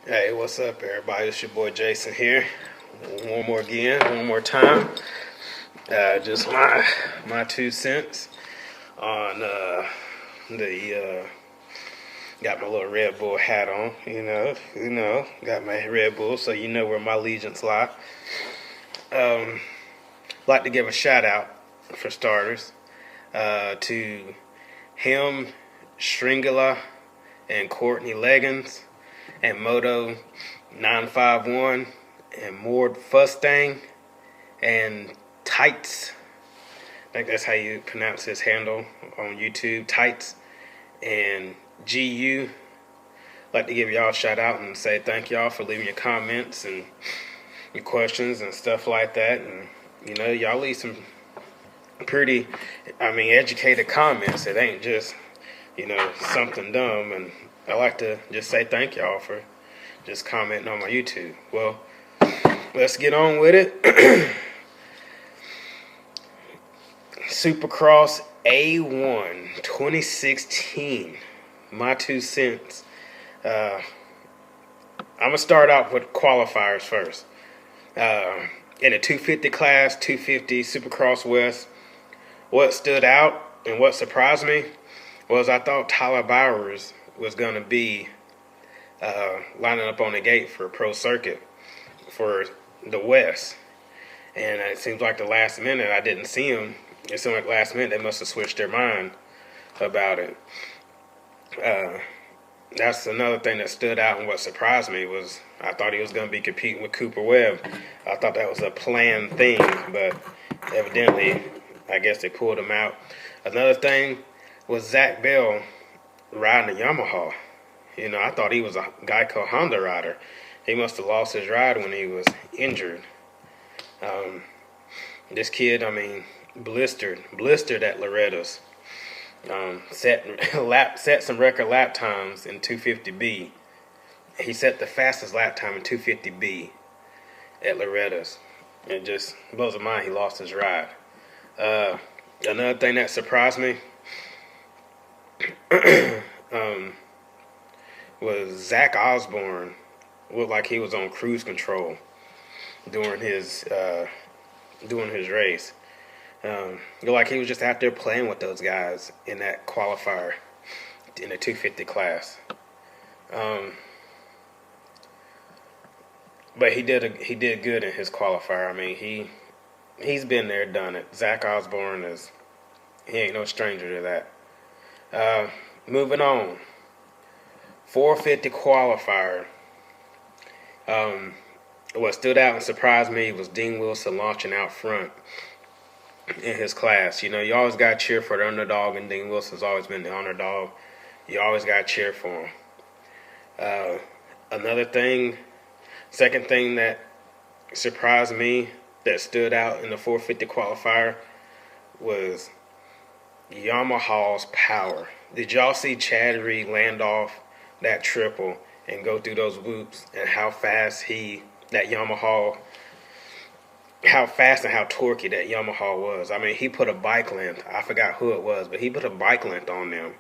Hey, what's up, everybody? It's your boy Jason here. One more time. Just my 2 cents on the got my little Red Bull hat on. Got my Red Bull, so you know where my allegiance lie. Like to give a shout out for starters to Heim, skringla, and Courtney Liggins, and Moto 951, and Mord Fustang, and Tits. I think that's how you pronounce his handle on YouTube, Tits, and GU. Like to give y'all a shout out and say thank y'all for leaving your comments and your questions and stuff like that. And y'all leave some pretty, educated comments. It ain't just, something dumb. And I like to just say thank y'all for just commenting on my YouTube. Well, let's get on with it. Supercross A-1 2016. My 2 cents. I'm going to start out with qualifiers first. In the 250 class, 250 Supercross West, what stood out and what surprised me was I thought Tyler Bowers was going to be lining up on the gate for a pro circuit for the West. And it seems like the last minute I didn't see him. It seemed like last minute they must have switched their mind about it. That's another thing that stood out, and what surprised me was I thought he was going to be competing with Cooper Webb. I thought that was a planned thing, but evidently I guess they pulled him out. Another thing was Zach Bell riding a Yamaha. I thought he was a Geico Honda rider. He must have lost his ride when he was injured. This kid, blistered at Loretta's. Set some record lap times in 250B. He set the fastest lap time in 250B at Loretta's. It just blows my mind he lost his ride. Another thing that surprised me was Zach Osborne looked like he was on cruise control during his race. Looked like he was just out there playing with those guys in that qualifier in the 250 class. But he did good in his qualifier. He's been there, done it. Zach Osborne he ain't no stranger to that. Moving on. 450 qualifier. What stood out and surprised me was Dean Wilson launching out front in his class. You always got to cheer for the underdog, and Dean Wilson's always been the underdog. You always got to cheer for him. Second thing that surprised me that stood out in the 450 qualifier was Yamaha's power. Did y'all see Chad Reed land off that triple and go through those whoops, and how fast and how torquey that Yamaha was? He put a bike length. I forgot who it was, but he put a bike length on them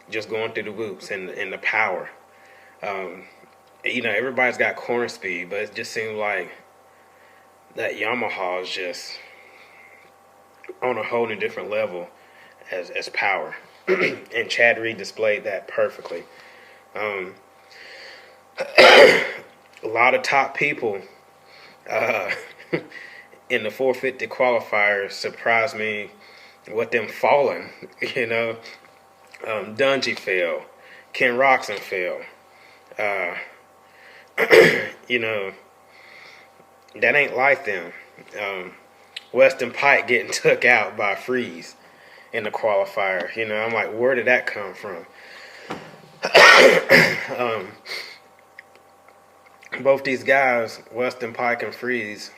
just going through the whoops and the power. Everybody's got corner speed, but it just seems like that Yamaha is just on a whole new different level as power. And Chad Reed displayed that perfectly. A lot of top people in the 450 qualifiers surprised me with them falling. Dungy fell. Ken Roxon fell. That ain't like them. Weston Pike getting took out by Freeze in the qualifier. I'm like, where did that come from? Both these guys, Weston Pike and Freezy,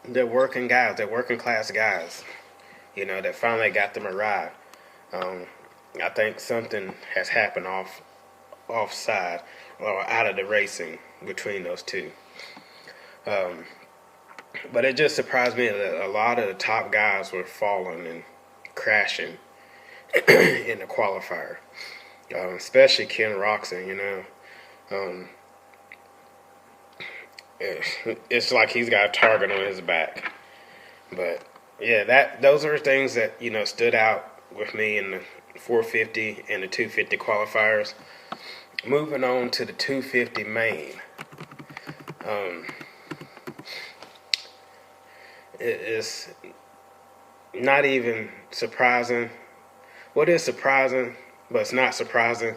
they're working guys. They're working class guys, that finally got them a ride. I think something has happened offside or out of the racing between those two. But it just surprised me that a lot of the top guys were falling and crashing in the qualifier. Especially Ken Roxon, Um, it's like he's got a target on his back. But yeah, those are things that stood out with me in the 450 and the 250 qualifiers. Moving on to the 250 main. It is not even surprising. What is surprising, but it's not surprising.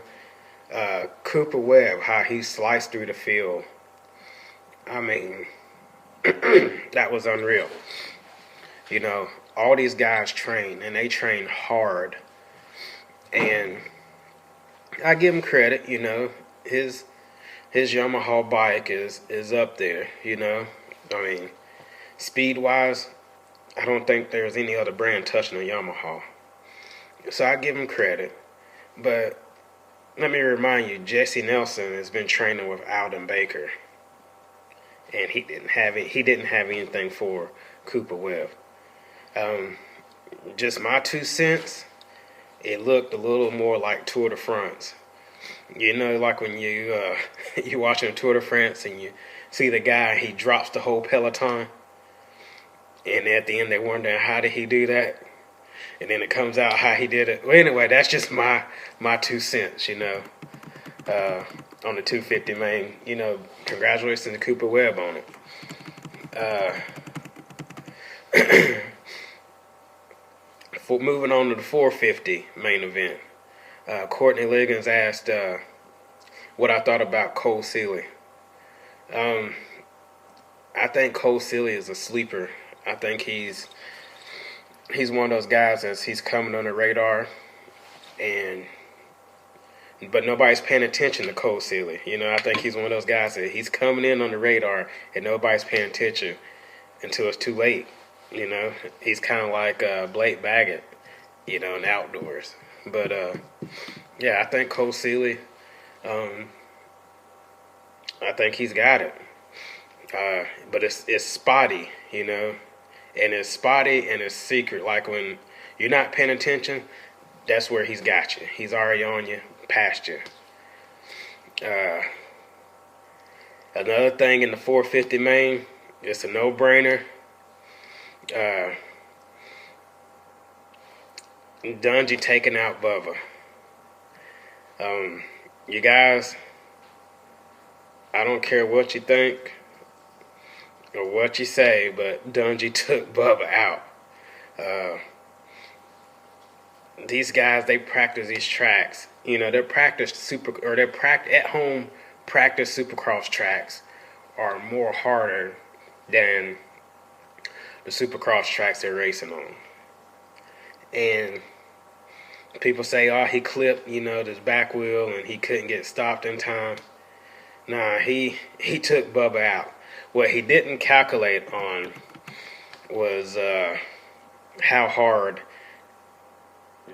Cooper Webb, how he sliced through the field. I mean, that was unreal. All these guys train, and they train hard. And I give him credit, his Yamaha bike is up there, I mean, speed-wise, I don't think there's any other brand touching a Yamaha. So I give him credit. But let me remind you, Jesse Nelson has been training with Alden Baker. And he didn't have anything for Cooper Webb. Just my 2 cents, it looked a little more like Tour de France. Like when you're watching Tour de France and you see the guy, he drops the whole peloton. And at the end, they're wondering, how did he do that? And then it comes out how he did it. Well, anyway, that's just my 2 cents, on the 250 main. Congratulations to Cooper Webb on it. Moving on to the 450 main event. Courtney Liggins asked what I thought about Cole Seeley. I think Cole Seeley is a sleeper. I think he's one of those guys as he's coming on the radar, but nobody's paying attention to Cole Seeley. I think he's one of those guys that he's coming in on the radar and nobody's paying attention until it's too late. He's kind of like Blake Baggett, in the outdoors. But I think Cole Seeley, I think he's got it. But it's spotty, and it's spotty and it's secret. Like when you're not paying attention, that's where he's got you. He's already on you, past you. Another thing in the 450 main, it's a no-brainer. Dungey taking out Bubba. You guys, I don't care what you think or what you say, but Dungey took Bubba out. These guys, they practice these tracks. Their at-home practice supercross tracks are more harder than the supercross tracks they're racing on. And people say, oh, he clipped, this back wheel and he couldn't get stopped in time. Nah, he took Bubba out. What he didn't calculate on was how hard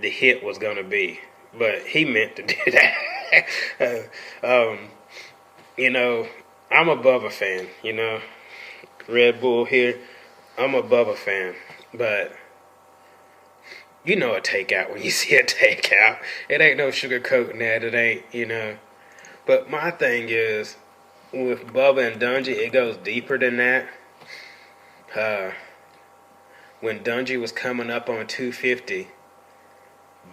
the hit was going to be. But he meant to do that. I'm a Bubba fan, Red Bull here. I'm a Bubba fan. But a takeout when you see a takeout. It ain't no sugarcoating that. It ain't, But my thing is, with Bubba and Dungey, it goes deeper than that. When Dungey was coming up on 250,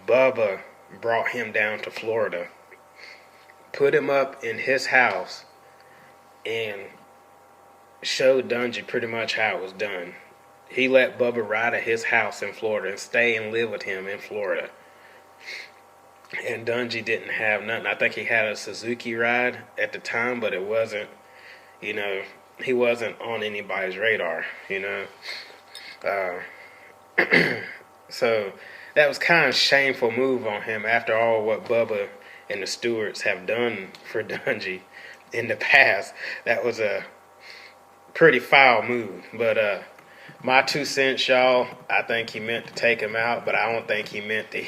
Bubba brought him down to Florida, put him up in his house, and showed Dungey pretty much how it was done. He let Bubba ride at his house in Florida and stay and live with him in Florida. And Dungey didn't have nothing. I think he had a Suzuki ride at the time, but it wasn't, he wasn't on anybody's radar, So that was kind of a shameful move on him after all what Bubba and the Stewarts have done for Dungey in the past. That was a pretty foul move. But my 2 cents, y'all, I think he meant to take him out, but I don't think he meant the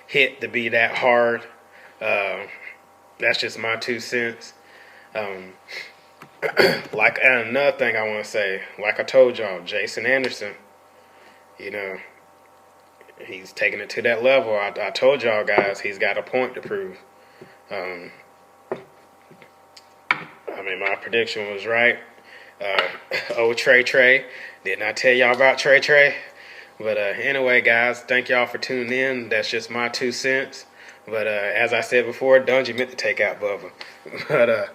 hit to be that hard. That's just my 2 cents. Like, and another thing I want to say, like I told y'all, Jason Anderson, he's taking it to that level. I told y'all guys he's got a point to prove. mean, my prediction was right. Old Trey did not tell y'all about Trey. But anyway, guys, thank y'all for tuning in. That's just my 2 cents. But as I said before, Dungy meant to take out Bubba. But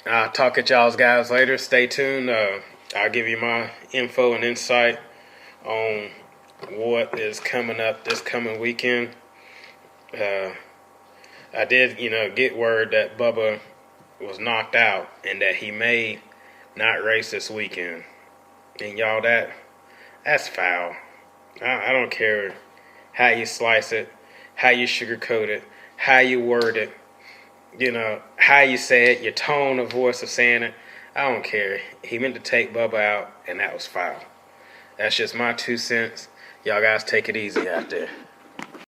I'll talk at y'all's guys later. Stay tuned. I'll give you my info and insight on what is coming up this coming weekend. I did, get word that Bubba was knocked out and that he may not race this weekend. And y'all, that's foul. I don't care how you slice it, how you sugarcoat it, how you word it, how you say it, your tone of voice of saying it. I don't care. He meant to take Bubba out, and that was foul. That's just my 2 cents. Y'all guys take it easy out there.